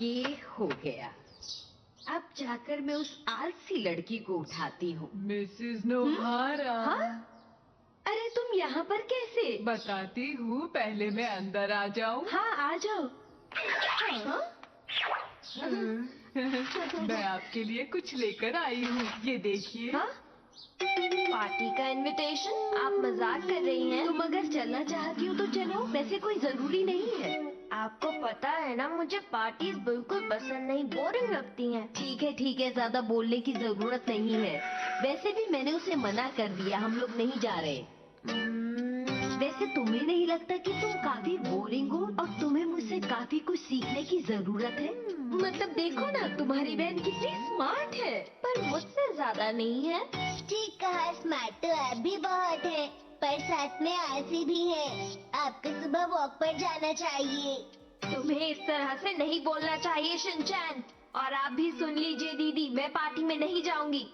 ये हो गया। अब जाकर मैं उस आलसी लड़की को उठाती हूँ। मिसेस नोहारा। हाँ? अरे तुम यहाँ पर कैसे? बताती हूँ, पहले मैं अंदर आ जाऊँ। हाँ आ जाओ। हाँ? मैं आपके लिए कुछ लेकर आई हूँ, ये देखिए। हाँ? पार्टी का इनविटेशन? आप मजाक कर रही हैं? तुम अगर चलना चाहती हो तो चलो, वैसे कोई जरूरी नहीं है। आपको पता है ना, मुझे पार्टीज बिल्कुल पसंद नहीं, बोरिंग लगती हैं। ठीक है, ज्यादा बोलने की जरूरत नहीं है। वैसे भी मैंने उसे मना कर दिया, हम लोग नहीं जा रहे। वैसे तुम्हें नहीं लगता कि तुम काफी बोरिंग हो और तुम्हें मुझसे काफी कुछ सीखने की जरूरत है? मतलब देखो ना, तुम्हारी बहन कितनी स्मार्ट है। पर मुझसे ज्यादा नहीं है। ठीक कहा, स्मार्ट तो आप भी बहुत है, पर साथ में आलसी भी है। आपको सुबह वॉक पर जाना चाहिए। तुम्हें इस तरह से नहीं बोलना चाहिए शिनचैन। और आप भी सुन लीजिए दीदी, मैं पार्टी में नहीं जाऊंगी।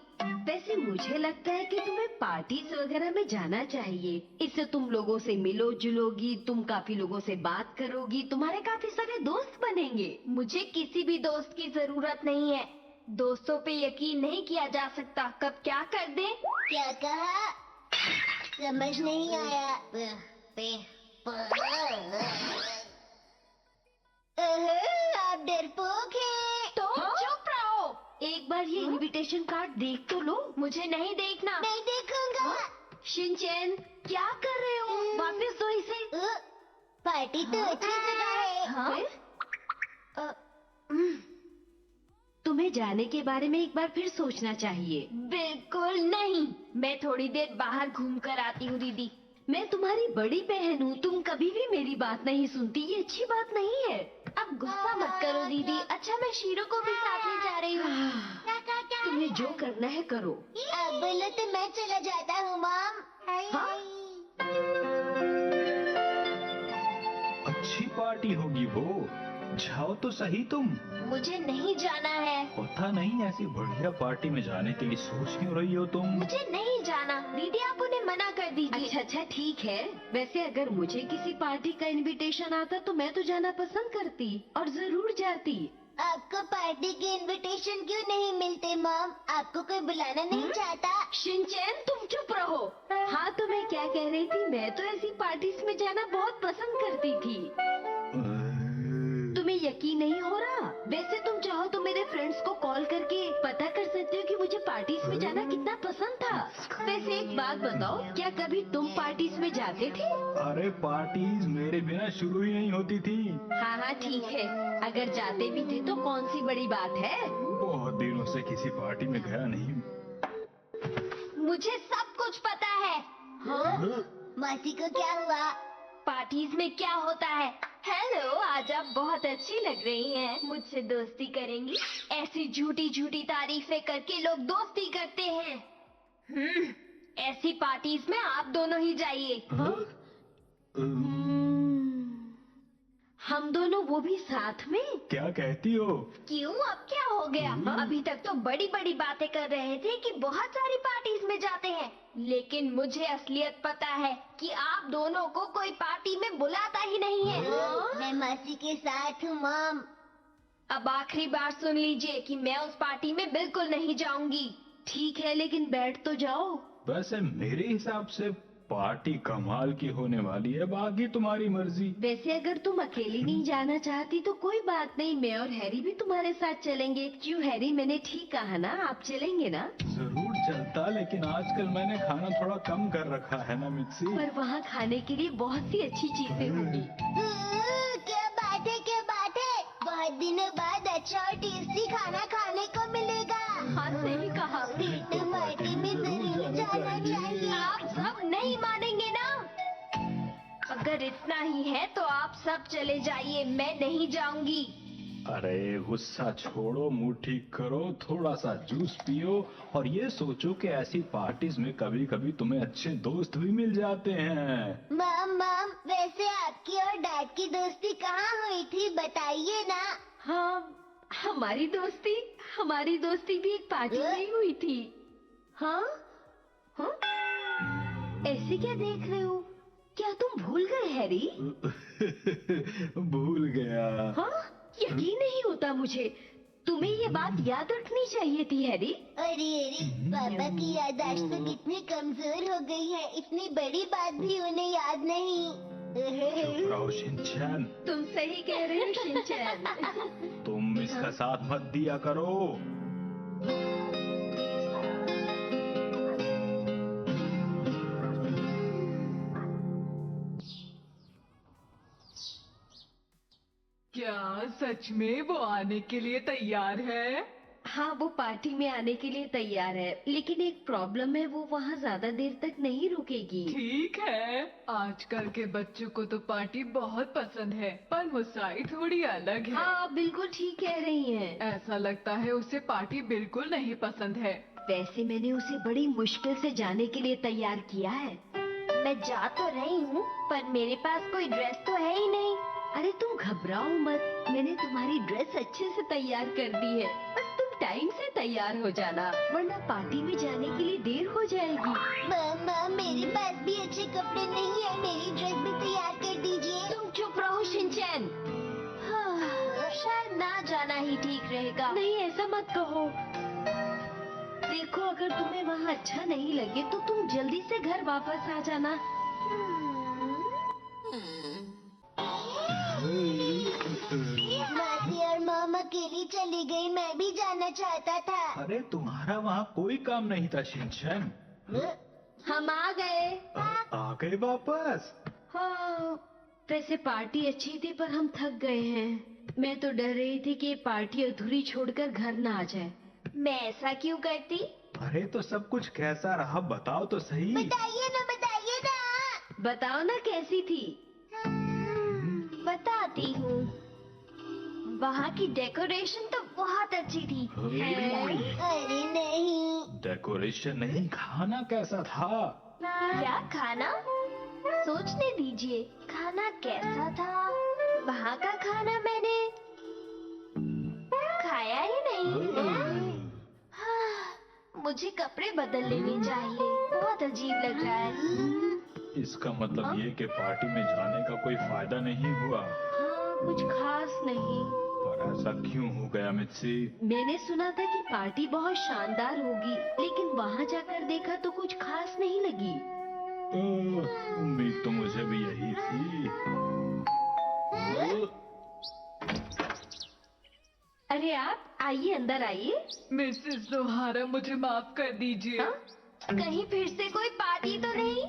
वैसे मुझे लगता है कि तुम्हें पार्टीज वगैरह में जाना चाहिए। इससे तुम लोगों से मिलो जुलोगी, तुम काफी लोगों से बात करोगी, तुम्हारे काफी सारे दोस्त बनेंगे। मुझे किसी भी दोस्त की जरूरत नहीं है। दोस्तों पे यकीन नहीं किया जा सकता, कब क्या कर दे। क्या कहा? समझ नहीं आया। आप डरपोक हैं। तो चुप रहो। एक बार ये इनविटेशन कार्ड देख तो लो। मुझे नहीं देखना। नहीं देखूंगा। शिनचैन, क्या कर रहे हो? वापस दो इसे। पार्टी तो अच्छी जगह है। हाँ? तुम्हें जाने के बारे में एक बार फिर सोचना चाहिए। बिल्कुल नहीं, मैं थोड़ी देर बाहर घूम कर आती हूँ दीदी। मैं तुम्हारी बड़ी बहन हूँ, तुम कभी भी मेरी बात नहीं सुनती, ये अच्छी बात नहीं है। अब गुस्सा मत करो दीदी। अच्छा, मैं शीरो को भी साथ ले जा रही हूँ। तुम्हें जो करना है करो। अब बोलो तो मैं चला जाता हूँ मॉम। हाँ? अच्छी पार्टी होगी वो, जाओ तो सही तुम। मुझे नहीं जाना है। पता नहीं ऐसी बढ़िया पार्टी में जाने के लिए सोच क्यों रही हो तुम। मुझे नहीं जाना दीदी, आप उन्हें मना कर दीजिए। अच्छा ठीक है। वैसे अगर मुझे किसी पार्टी का इनविटेशन आता तो मैं तो जाना पसंद करती और जरूर जाती। आपको पार्टी के इनविटेशन क्यों नहीं मिलते मॉम? आपको कोई बुलाना नहीं चाहता? शिनचैन तुम चुप रहो। हाँ तो मैं क्या कह रही थी, मैं तो ऐसी पार्टीज में जाना बहुत पसंद करती थी। तुम्हें यकीन नहीं हो रहा? वैसे तुम चाहो तो मेरे फ्रेंड्स को कॉल करके पता कर सकते हो कि मुझे पार्टीज में जाना कितना पसंद था। वैसे एक बात बताओ, क्या कभी तुम पार्टीज में जाते थे? अरे पार्टीज मेरे बिना शुरू ही नहीं होती थी। हाँ ठीक है, अगर जाते भी थे तो कौन सी बड़ी बात है। बहुत दिनों से किसी पार्टी में गया नहीं। मुझे सब कुछ पता है। मौसी को क्या हुआ? पार्टीज में क्या होता है। हेलो, आज आप बहुत अच्छी लग रही हैं। मुझसे दोस्ती करेंगी? ऐसी झूठी झूठी तारीफें करके लोग दोस्ती करते हैं। ऐसी पार्टीज में आप दोनों ही जाइए। हम दोनों, वो भी साथ में? क्या कहती हो? क्यों, अब क्या हो गया? अभी तक तो बड़ी बड़ी बातें कर रहे थे कि बहुत सारी पार्टीज में जाते हैं, लेकिन मुझे असलियत पता है कि आप दोनों को कोई पार्टी में बुलाता ही नहीं है। मैं मौसी के साथ हूँ मॉम। अब आखिरी बार सुन लीजिए कि मैं उस पार्टी में बिल्कुल नहीं जाऊंगी। ठीक है, लेकिन बैठ तो जाओ। वैसे मेरे हिसाब से पार्टी कमाल की होने वाली है, बाकी तुम्हारी मर्जी। वैसे अगर तुम अकेली नहीं जाना चाहती तो कोई बात नहीं, मैं और हैरी भी तुम्हारे साथ चलेंगे। क्यों हैरी, मैंने ठीक कहा ना? आप चलेंगे ना? जरूर चलता, लेकिन आजकल मैंने खाना थोड़ा कम कर रखा है ना मिक्सी। पर वहाँ खाने के लिए बहुत सी अच्छी चीजें होंगी। क्या बात है, क्या बात है। बहुत दिनों बाद अच्छा और टेस्टी खाना खाने को मिलेगा। हाँ सही कहा। तो पार्टी में जरूर जाना चाहिए। आप सब नहीं मानेंगे ना? अगर इतना ही है तो आप सब चले जाइए, मैं नहीं जाऊंगी। अरे गुस्सा छोड़ो, मुंह ठीक करो, थोड़ा सा जूस पियो और ये सोचो कि ऐसी पार्टीज में कभी कभी तुम्हें अच्छे दोस्त भी मिल जाते हैं। मॉम, वैसे आपकी और डैड की दोस्ती कहाँ हुई थी, बताइए ना। हाँ, हमारी दोस्ती भी एक पार्टी में ही हुई थी। हाँ? हाँ? ऐसे क्या देख रहे हो? क्या तुम भूल गए हैरी? भूल गया। हाँ? यकीन नहीं होता मुझे। तुम्हें ये बात याद रखनी चाहिए थी हैरी। अरे अरे, पापा की याददाश्त तो कितनी कमजोर हो गई है, इतनी बड़ी बात भी उन्हें याद नहीं। चुप रहो शिनचैन, तुम सही कह रहे हो शिनचैन। तुम इसका साथ मत दिया करो। क्या सच में वो आने के लिए तैयार है? हाँ, वो पार्टी में आने के लिए तैयार है, लेकिन एक प्रॉब्लम है, वो वहाँ ज्यादा देर तक नहीं रुकेगी। ठीक है, आजकल के बच्चों को तो पार्टी बहुत पसंद है, पर मुसाई थोड़ी अलग है। हाँ, बिल्कुल ठीक कह रही हैं। ऐसा लगता है उसे पार्टी बिल्कुल नहीं पसंद है। वैसे मैंने उसे बड़ी मुश्किल से जाने के लिए तैयार किया है। मैं जा तो रही हूँ, पर मेरे पास कोई ड्रेस तो है ही नहीं। अरे तुम घबराओ मत, मैंने तुम्हारी ड्रेस अच्छे से तैयार कर दी है। बस तुम टाइम से तैयार हो जाना, वरना पार्टी में जाने के लिए देर हो जाएगी। मामा, मेरे पास भी अच्छे कपड़े नहीं है, मेरी ड्रेस भी तैयार कर दीजिए। तुम चुप रहो शिनचैन। हाँ, शायद ना जाना ही ठीक रहेगा। नहीं, ऐसा मत कहो। देखो, अगर तुम्हें वहाँ अच्छा नहीं लगे तो तुम जल्दी से घर वापस आ जाना। मासी और मॉम अकेली चली गई, मैं भी जाना चाहता था। अरे तुम्हारा वहाँ कोई काम नहीं था शिनचैन। हम आ गए। आ गए वापस? हाँ, वैसे पार्टी अच्छी थी, पर हम थक गए हैं। मैं तो डर रही थी कि ये पार्टी अधूरी छोड़कर घर ना आ जाए। मैं ऐसा क्यों करती? अरे तो सब कुछ कैसा रहा बताओ तो सही। बताइए ना, बताइए ना। बताओ ना कैसी थी। बताती हूँ। वहाँ की डेकोरेशन तो बहुत अच्छी थी। अरे नहीं। डेकोरेशन नहीं, खाना कैसा था? क्या खाना? सोचने दीजिए, खाना कैसा था? वहाँ का खाना मैंने खाया ही नहीं। हाँ, मुझे कपड़े बदल लेने चाहिए, बहुत अजीब लग रहा है। इसका मतलब ये कि पार्टी में जाने का कोई फायदा नहीं हुआ। हाँ, कुछ खास नहीं। पर ऐसा क्यों हो गया मित्सी? मैंने सुना था कि पार्टी बहुत शानदार होगी, लेकिन वहाँ जाकर देखा तो कुछ खास नहीं लगी। उम्मीद तो मुझे भी यही थी। अरे आप आइए, अंदर आइए। मिसेस जोहारा, मुझे माफ कर दीजिए। हाँ? कहीं फिर से कोई पार्टी तो नहीं?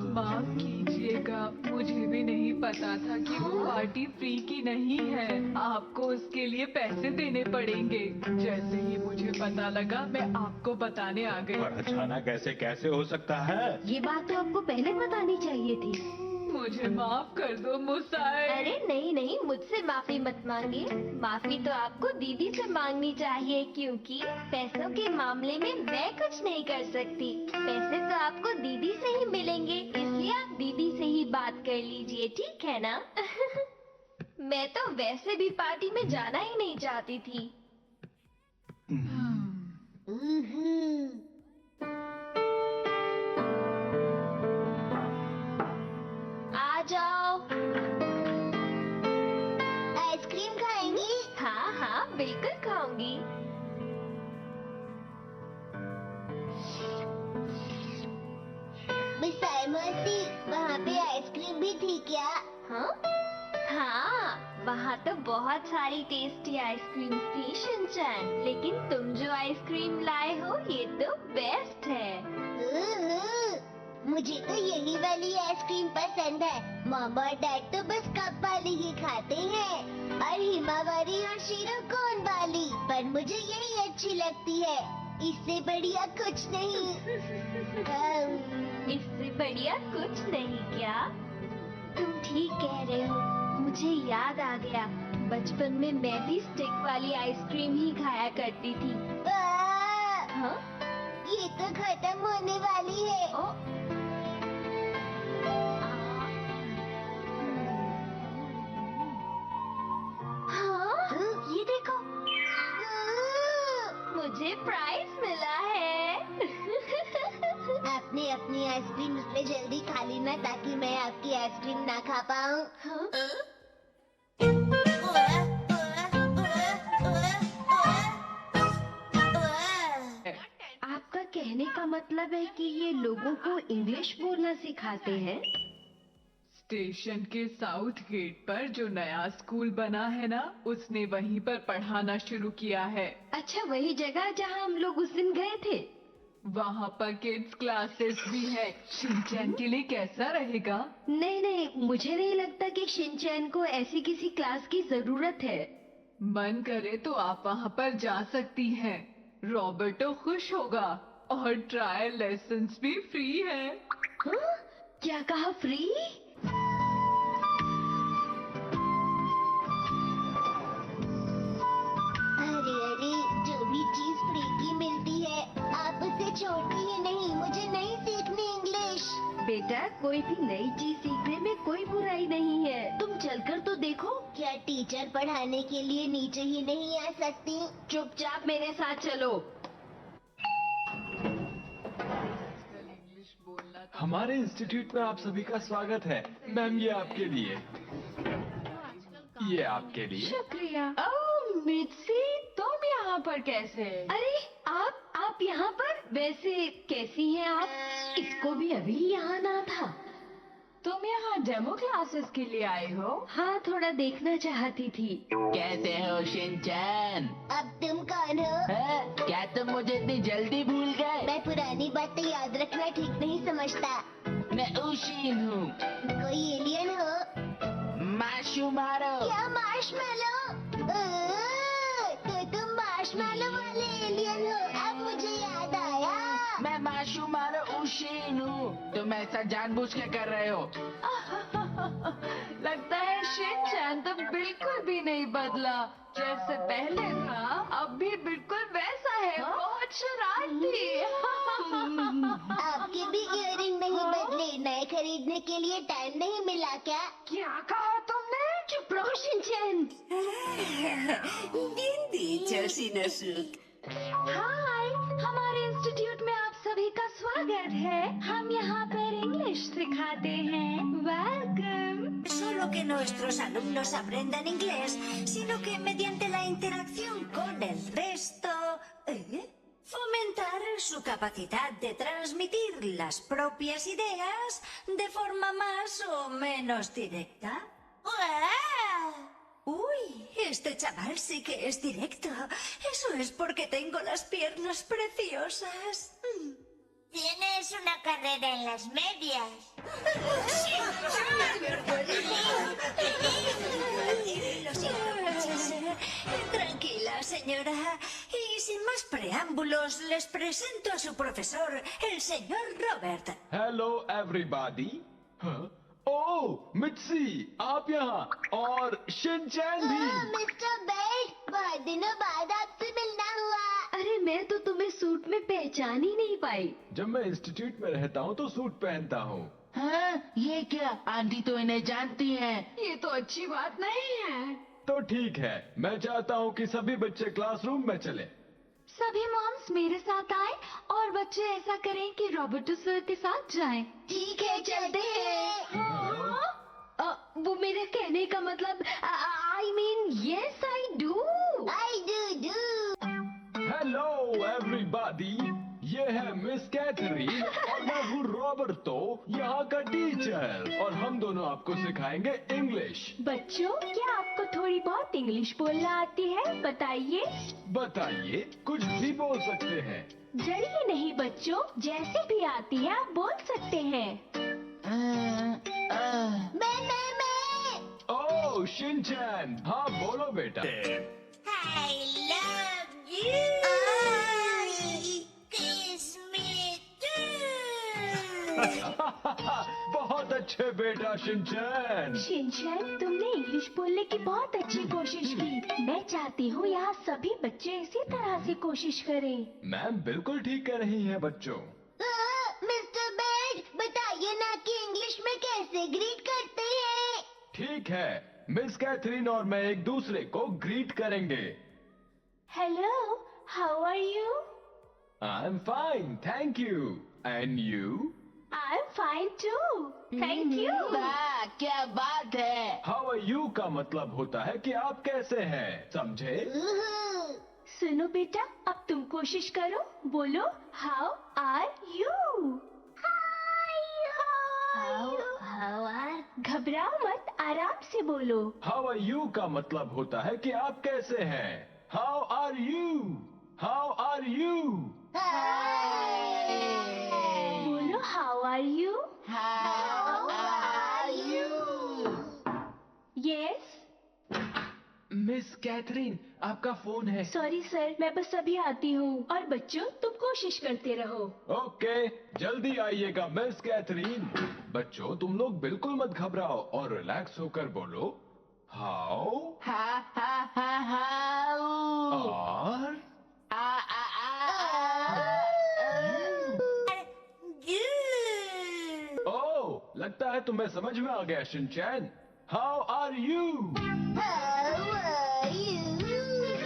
माफ कीजिएगा, मुझे भी नहीं पता था कि वो पार्टी फ्री की नहीं है। आपको उसके लिए पैसे देने पड़ेंगे। जैसे ही मुझे पता लगा, मैं आपको बताने आ गई। पर अचानक कैसे हो सकता है? ये बात तो आपको पहले बतानी चाहिए थी। मुझे माफ कर दो मुसाई। अरे नहीं नहीं, मुझसे माफी मत मांगिए। माफी तो आपको दीदी से मांगनी चाहिए, क्योंकि पैसों के मामले में मैं कुछ नहीं कर सकती। पैसे तो आपको दीदी से ही मिलेंगे, इसलिए आप दीदी से ही बात कर लीजिए, ठीक है ना? मैं तो वैसे भी पार्टी में जाना ही नहीं चाहती थी। आ जाओ। आइसक्रीम खाएंगी? हाँ हाँ, बिल्कुल खाऊंगी। मिसाई मौसी, वहाँ पे आइसक्रीम भी थी क्या? हाँ हाँ, वहाँ तो बहुत सारी टेस्टी आइसक्रीम थी शिनचैन, लेकिन तुम जो आइसक्रीम लाए हो ये तो बेस्ट है। मुझे तो यही वाली आइसक्रीम पसंद है। मामा और डैड तो बस कप वाली ही खाते हैं, और हिमावरी और शीरो कोन वाली, पर मुझे यही अच्छी लगती है। इससे बढ़िया कुछ नहीं। इससे बढ़िया कुछ नहीं क्या? तुम ठीक कह रहे हो। मुझे याद आ गया, बचपन में मैं भी स्टिक वाली आइसक्रीम ही खाया करती थी। हाँ? ये तो खत्म होने वाली है। ओ, हाँ, ये देखो, मुझे प्राइज मिला है। आपने अपनी आइसक्रीम इतने जल्दी खा ली ना, ताकि मैं आपकी आइसक्रीम ना खा पाऊँ। हाँ? मतलब है कि ये लोगों को इंग्लिश बोलना सिखाते हैं? स्टेशन के साउथ गेट पर जो नया स्कूल बना है ना, उसने वहीं पर पढ़ाना शुरू किया है। अच्छा, वही जगह जहाँ हम लोग उस दिन गए थे। वहाँ पर किड्स क्लासेस भी है। शिनचैन के लिए कैसा रहेगा? नहीं नहीं, मुझे नहीं लगता कि शिनचैन को ऐसी किसी क्लास की जरूरत है। मन करे तो आप वहाँ पर जा सकती हैं। रॉबर्टो खुश होगा और ट्रायल लेसन्स भी फ्री है। हाँ? क्या कहा, फ्री? अरे अरे, जो भी चीज फ्री की मिलती है आप उसे छोड़ती ही नहीं। मुझे नहीं सीखनी इंग्लिश। बेटा, कोई भी नई चीज सीखने में कोई बुराई नहीं है। तुम चलकर तो देखो। क्या टीचर पढ़ाने के लिए नीचे ही नहीं आ सकती? चुपचाप मेरे साथ चलो। इंग्लिश बोलना तो हमारे इंस्टीट्यूट में आप सभी का स्वागत है। मैम, ये आपके लिए, ये आपके लिए। शुक्रिया। ओह मित्सी, तुम यहाँ पर कैसे? अरे आप यहाँ पर? वैसे कैसी हैं आप? इसको भी अभी यहाँ आना था। तुम यहाँ डेमो क्लासेस के लिए आए हो? हाँ, थोड़ा देखना चाहती थी। कैसे हो शिनचैन? अब तुम कौन हो? हैं? क्या तुम मुझे इतनी जल्दी भूल गए? मैं पुरानी बातें याद रखना ठीक नहीं समझता। मैं उशीन हूँ। कोई एलियन हो? माशुमारो। क्या मार्शमैलो? तो तुम मार्शमैलो वाले एलियन हो। अब मुझे याद आया। मैं माशुमारो उशीन हूँ। तुम ऐसा जानबूझ के कर रहे हो। लगता है शिनचैन तो बिल्कुल भी नहीं बदला। जैसे पहले था, अब भी बिल्कुल वैसा है। बहुत शरारती। आपके भी इयरिंग नहीं बदले। नए खरीदने के लिए टाइम नहीं मिला क्या? क्या कहा तुमने? चुप रहो शिनचैन। Bien dicho, Shinosuke. हाय, हमारे इंस्टीट्यूट में आप सभी का स्वागत है। हम यहाँ पर इंग्लिश सिखाते हैं। Welcome. Solo que nuestros alumnos aprendan inglés, sino que mediante la interacción con el resto, fomentar su capacidad de transmitir las propias ideas de forma más o menos directa. Uy, este chaval sí que es directo. Eso es porque tengo las piernas preciosas. Tienes una carrera en las medias. Lo siento muchísimo. Tranquila, señora. Y sin más preámbulos, les presento a su profesor, el señor Robert. Hello everybody. Oh Mitzi, आप यहाँ, और Shinchan भी। Mister बेट, बहुत दिनों बाद आपसे मिलना हुआ। अरे, मैं तो तुम्हें सूट में पहचान ही नहीं पाई। जब मैं इंस्टीट्यूट में रहता हूँ तो सूट पहनता हूँ। हाँ? ये क्या? आंटी तो इन्हें जानती हैं। ये तो अच्छी बात नहीं है। तो ठीक है, मैं चाहता हूँ कि सभी बच्चे क्लासरूम में चले। सभी मॉम्स मेरे साथ आए और बच्चे ऐसा करें कि रॉबर्टो सर के साथ जाएं। ठीक है, चलते हैं। वो मेरे कहने का मतलब, I mean yes I do. I do. Hello everybody, ये है मिस कैथरीन और मैं हूँ रॉबर्टो, यहाँ का टीचर, और हम दोनों आपको सिखाएंगे इंग्लिश। बच्चों, क्या आपको थोड़ी बहुत इंग्लिश बोलना आती है? बताइए। बताइए, कुछ भी बोल सकते हैं। जरिए नहीं बच्चों, जैसे भी आती है आप बोल सकते हैं। मैं ओह शिनचैन, हाँ बोलो बेटा। I love you. Kiss me too. बहुत अच्छे बेटा शिनचैन। शिनचैन, तुमने इंग्लिश बोलने की बहुत अच्छी कोशिश की। मैं चाहती हूँ यहाँ सभी बच्चे इसी तरह से कोशिश करें। मैम बिल्कुल ठीक कह रही हैं बच्चों। मिस्टर बेट, बताइए ना कि इंग्लिश में कैसे ग्रीट करते हैं। ठीक है, मिस कैथरीन और मैं एक दूसरे को ग्रीट करेंगे। Hello, how are you? I am fine, thank you. And you? I am fine too, thank you. वाह, क्या बात है। हाउ आर यू का मतलब होता है कि आप कैसे हैं, समझे? सुनो बेटा, अब तुम कोशिश करो, बोलो हाउ आर यू। घबराओ मत, आराम से बोलो। हाउ आर यू का मतलब होता है कि आप कैसे हैं। How are you, how are you. बोलो how are you. Yes. Miss Catherine, आपका फोन है। सॉरी सर, मैं बस अभी आती हूँ। और बच्चों, तुम कोशिश करते रहो। ओके, जल्दी आइएगा मिस कैथरीन। बच्चों, तुम लोग बिल्कुल मत घबराओ और रिलैक्स होकर बोलो हाउ आर You. ओह, लगता है तुम्हें समझ में आ गया Shinchan. How are you.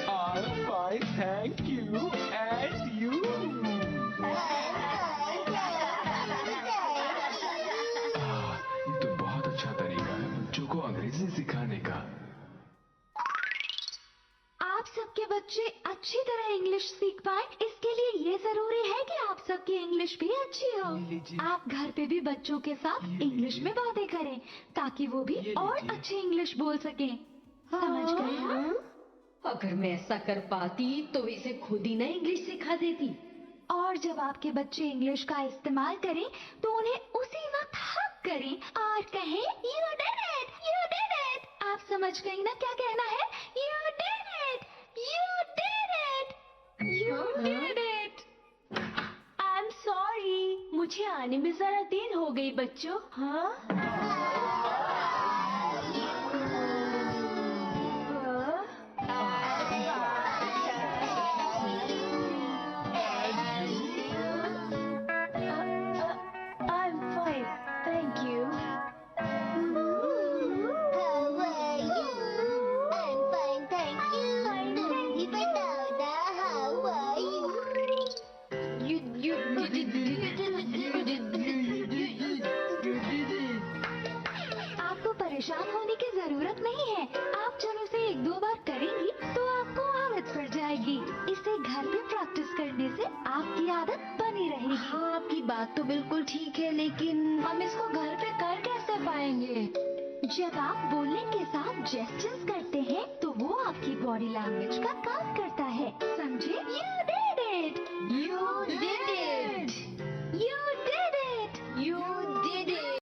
I am fine, thank you. And you. ये तो बहुत अच्छा तरीका है बच्चों को अंग्रेजी सिखाने का। आप सबके बच्चे अच्छी तरह इंग्लिश सीख पाए, इसके लिए ये जरूरी है कि आप सबकी इंग्लिश भी अच्छी हो। आप घर पे भी बच्चों के साथ इंग्लिश में बातें करें ताकि वो भी और अच्छी इंग्लिश बोल सकें। समझ गए ना? अगर मैं ऐसा कर पाती तो इसे खुद ही ना इंग्लिश सिखा देती। और जब आपके बच्चे इंग्लिश का इस्तेमाल करें तो उन्हें उसी वक्त हक करें और कहें you did it, you did it. आप समझ गई ना क्या कहना है? You did it, you did it, you did it. I am sorry, मुझे आने में जरा देर हो गई बच्चों। आई एम फाइन, थैंक यू। आपको परेशान होने की जरूरत नहीं है। आप जब इसे एक दो बार करेंगी तो आपको आदत पड़ जाएगी। इसे घर पे प्रैक्टिस करने से आपकी आदत बनी रहेगी। हाँ, आपकी बात तो बिल्कुल ठीक है, लेकिन हम इसको घर पे कर कैसे पाएंगे? जब आप बोलने के साथ जेस्चर्स करते हैं तो वो आपकी बॉडी लैंग्वेज का काम करता है, समझे? You did it, you did it, you did it, you